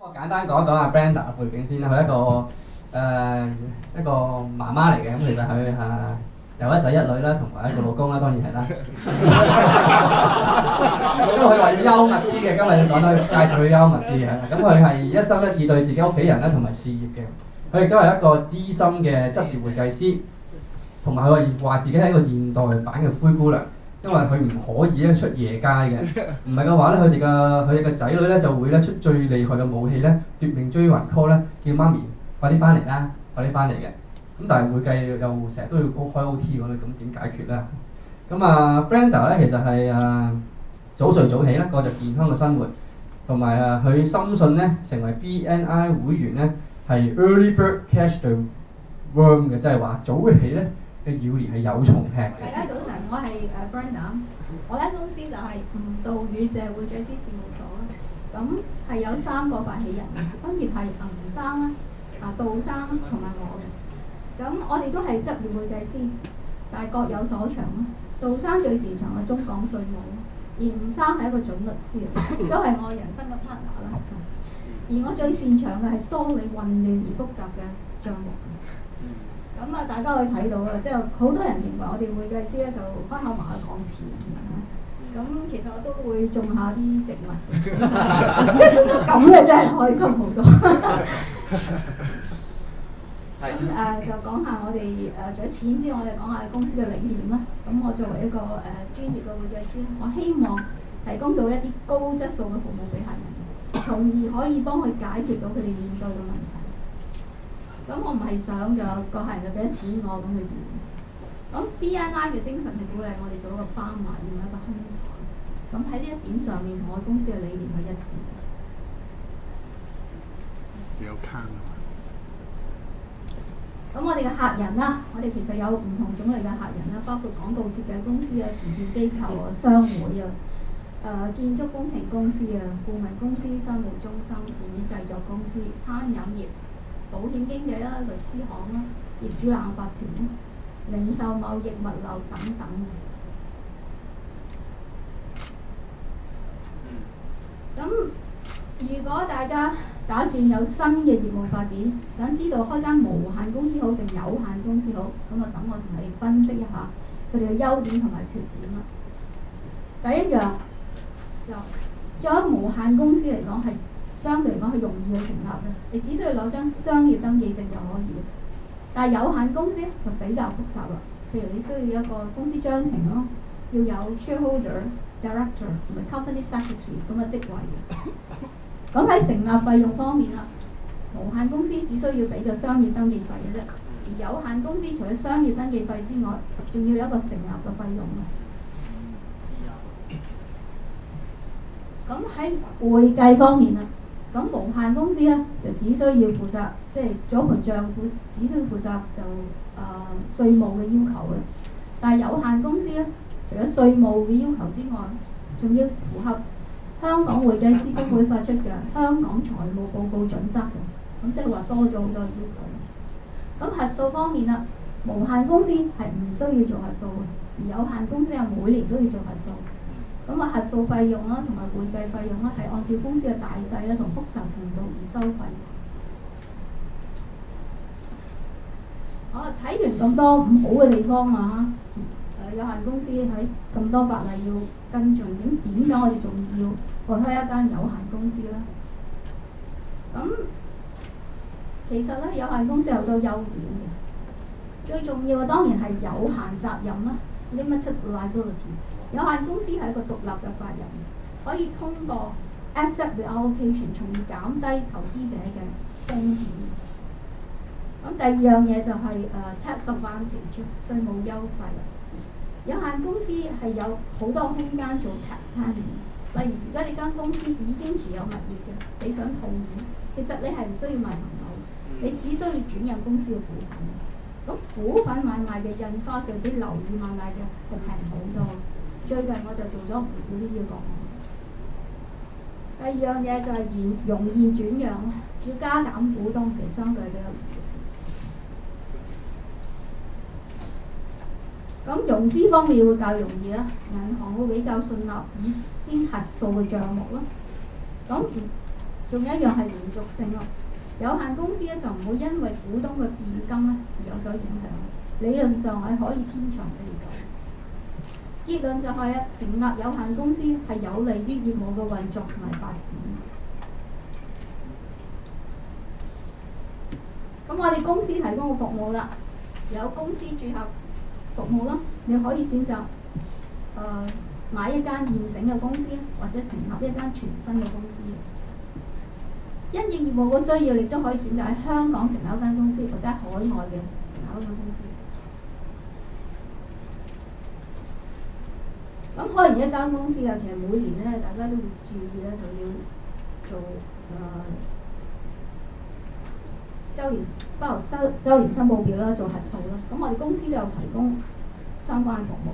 我簡單講一講阿 Brenda 嘅背景先啦，佢一個媽媽嚟嘅，咁其實佢有一仔一女啦，同埋一個老公啦，當然係啦。咁佢話幽默啲嘅，今日要講到介紹佢幽默啲嘅。咁佢係一心一意對自己屋企人啦同埋事業嘅。佢亦都係一個資深嘅執業會計師，同埋佢話自己係一個現代版嘅灰姑娘。因為佢唔可以咧出夜街嘅，唔係嘅話咧，佢哋嘅仔女咧就會咧出最厲害嘅武器咧，奪命追魂 call 咧，叫媽咪快啲翻嚟啦，快啲翻嚟嘅。咁但係會計又成日都要開 OT 嗰啲，咁點解決咧？咁Brenda 咧其實係早睡早起啦，過着健康嘅生活，同埋佢深信咧成為 BNI 會員咧係 early bird catch the worm 嘅，即係話早起咧嘅妖年係有蟲吃嘅。大家早晨，我係Brenda， 我間公司就係吳道宇謝會計師事務所啦。咁係有3個發起人，分別係吳生啦、杜生同埋我嘅。咁我哋都係執業會計師，但係各有所長啦。杜生最擅長嘅中港稅務，而吳生係一個準律師，亦都係我人生嘅 partner 啦。而我最擅長嘅係梳理混亂而複雜嘅帳目。大家可以睇到啦，即係好多人認為我哋會計師咧就開口埋口講錢，咁其實我都會種下啲植物，咁咧真係開心好多。就講下我哋除咗錢之外，我哋講下公司嘅理念啦。咁我作為一個專業嘅會計師，我希望提供到一啲高質素嘅服務俾客人，從而可以幫佢解決到佢哋面對嘅問題。咁我唔係想就個客人就俾咗錢我咁去完。咁 BNI 嘅精神係鼓勵我哋做一個包埋，另外一個空台。咁喺呢一點上面，同我公司嘅理念係一致。有卡啊！咁我哋嘅客人啦，我哋其實有唔同種類嘅客人啦，包括廣告設計公司啊、慈善機構啊、商會啊、建築工程公司啊、顧問公司、商務中心、電影製作公司、餐飲業、保險經紀啦、律師行啦、業主立案法團啦、零售貿易物流等等。咁如果大家打算有新嘅業務發展，想知道開間無限公司好定有限公司好，咁等我同你分析一下佢哋嘅優點同埋缺點啦。第一樣就作為無限公司嚟講係相對嚟講係容易去成立嘅，你只需要攞張商業登記證就可以嘅。但係有限公司就比較複雜啦，譬如你需要一個公司章程咯，要有 shareholder、director 同埋 company secretary 咁嘅職位嘅。咁喺成立費用方面啦，無限公司只需要俾個商業登記費嘅啫，而有限公司除咗商業登記費之外，仲要有一個成立嘅費用嘅。咁喺會計方面啦，咁無限公司咧就只需要負責，即係做一盤帳簿，只需要負責就稅務嘅要求嘅。但係有限公司咧，除咗稅務嘅要求之外，仲要符合香港會計師公會發出嘅香港財務報告準則嘅，咁即係話多咗好多要求。咁核數方面啦，無限公司係唔需要做核數嘅，而有限公司係每年都要做核數。咁核數費用啦，同埋會計費用啦，係按照公司嘅大細咧同複雜程度而收費。好，睇完咁多唔好嘅地方啦，有限公司喺咁多法例要跟進，點解我哋仲要開一間有限公司咧？咁其實咧，有限公司有好多優點嘅，最重要嘅當然係有限責任啦 （limited liability）。有限公司係一個獨立嘅法人，可以通過 asset reallocation 從而減低投資者嘅風險。咁第二樣嘢就係tax advantage 稅務優勢。有限公司係有好多空間做 tax planning。例如，如果你間公司已經持有物業嘅，你想套現，其實你係唔需要賣層樓，你只需要轉讓公司嘅股份。咁股份買賣嘅印花稅比樓宇買賣嘅係平好多。最近我就做咗唔少呢啲個案。第二樣嘢就係容易轉讓，要加減股東其實相對比較容易。咁融資方面會較容易啦，銀行會比較信納已經核數嘅帳目啦。咁仲有一樣係連續性咯。有限公司咧就唔會因為股東嘅變更咧而有所影響，理論上係可以天長地久。結論就係成立有限公司係有利於業務嘅運作同埋發展。咁我哋公司提供嘅服務啦，有公司註冊服務啦，你可以選擇買一間現成嘅公司，或者成立一間全新嘅公司。因應業務嘅需要，你都可以選擇喺香港成立一間公司，或者喺海外嘅成立一間公司。咁開完一間公司啊，其實每年咧，大家都會注意咧，就要做週年申報表啦，做核數啦。咁我哋公司都有提供相關服務。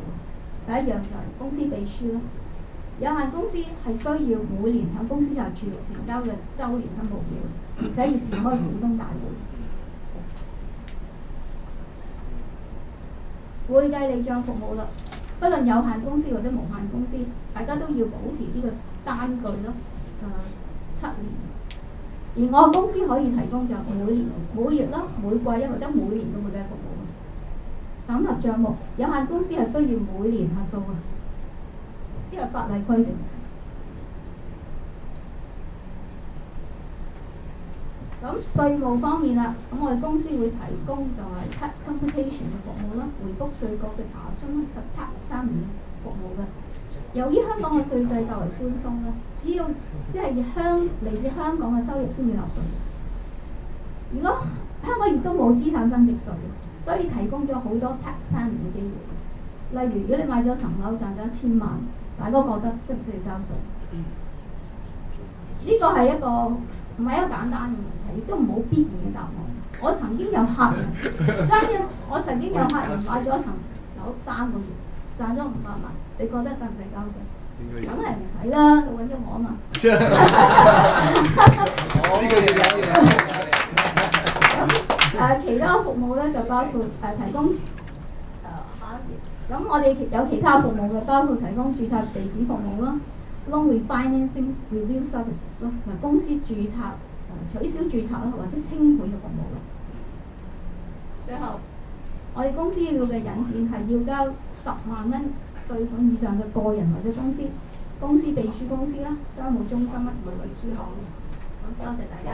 第一樣就係公司秘書啦。有限公司係需要每年向公司就係處呈交嘅週年申報表，而且要召開股東大會。會計理帳服務啦，不論有限公司或者無限公司，大家都要保持呢個單據咯，7年。而我嘅公司可以提供就每年、每月啦、每季或者每年都會嘅服務。審核帳目，有限公司係需要每年核數嘅。呢個法例規定。咁稅務方面啦，咁我哋公司會提供就係 tax computation 嘅服務啦，回覆稅局嘅查詢啦及 tax planning 嘅服務嘅。由於香港嘅稅制較為寬鬆啦，只要即係嚟自香港嘅收入先至納稅。如果香港亦都冇資產增值稅，所以提供咗好多 tax planning 嘅機會。例如，如果你買咗層樓賺咗1000萬，大家覺得需唔需要交稅？呢個係一個唔係一個簡單嘅問題，亦都冇必然嘅答案。我曾經有客人，相信我曾經有客人買咗一層樓3個月，賺咗500萬，你覺得使唔使交稅？梗係唔使啦，佢揾咗我啊嘛。呢個最緊要。其他服務咧就包括提供下一頁。咁我哋有其他服務嘅，包括提供註冊地址服務啦 ，loan refinancing review services 啦，同埋公司註冊取消註冊啦，或者清盤嘅服務啦。最後，我哋公司要嘅引薦係要交10萬蚊稅款以上嘅個人或者公司秘書公司啦、商務中心啦同埋運輸行。多謝大家。